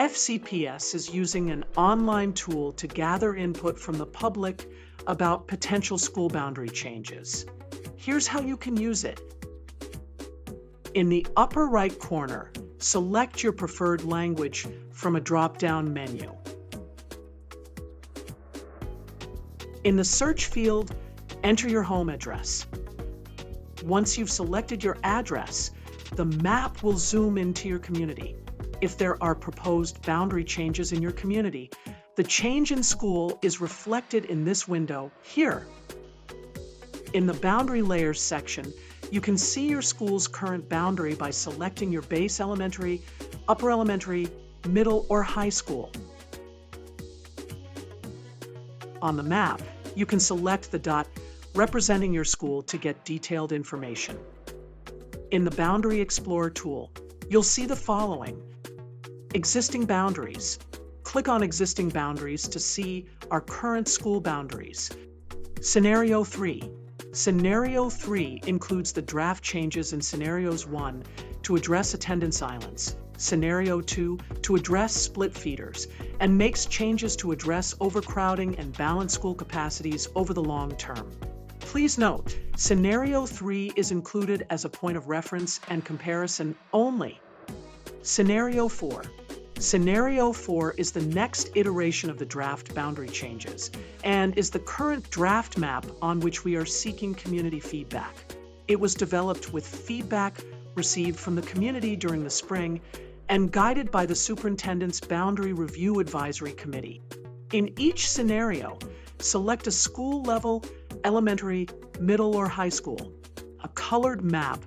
FCPS is using an online tool to gather input from the public about potential school boundary changes. Here's how you can use it. In the upper right corner, select your preferred language from a drop-down menu. In the search field, enter your home address. Once you've selected your address, the map will zoom into your community. If there are proposed boundary changes in your community, the change in school is reflected in this window here. In the Boundary Layers section, you can see your school's current boundary by selecting your base elementary, upper elementary, middle, or high school. On the map, you can select the dot representing your school to get detailed information. In the Boundary Explorer tool, you'll see the following. Existing boundaries. Click on Existing Boundaries to see our current school boundaries. Scenario 3. Scenario 3 includes the draft changes in Scenarios 1 to address attendance islands, Scenario 2 to address split feeders, and makes changes to address overcrowding and balance school capacities over the long term. Please note, Scenario 3 is included as a point of reference and comparison only. Scenario 4. Scenario 4 is the next iteration of the draft boundary changes and is the current draft map on which we are seeking community feedback. It was developed with feedback received from the community during the spring and guided by the Superintendent's Boundary Review Advisory Committee. In each scenario, select a school level, elementary, middle, or high school. A colored map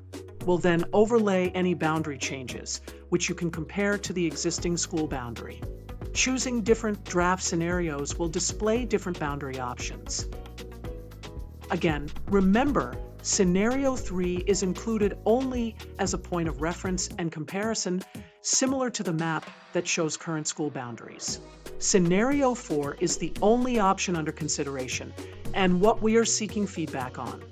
will then overlay any boundary changes, which you can compare to the existing school boundary. Choosing different draft scenarios will display different boundary options. Again, remember, Scenario 3 is included only as a point of reference and comparison, similar to the map that shows current school boundaries. Scenario 4 is the only option under consideration and what we are seeking feedback on.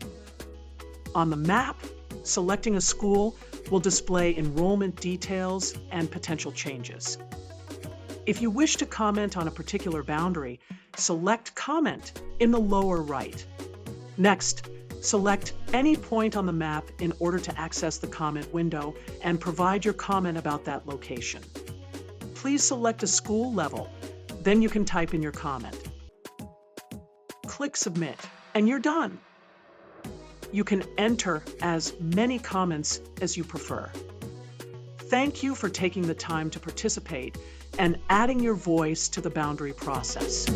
On the map, selecting a school will display enrollment details and potential changes. If you wish to comment on a particular boundary, select Comment in the lower right. Next, select any point on the map in order to access the comment window and provide your comment about that location. Please select a school level, then you can type in your comment. Click Submit, and you're done. You can enter as many comments as you prefer. Thank you for taking the time to participate and adding your voice to the boundary process.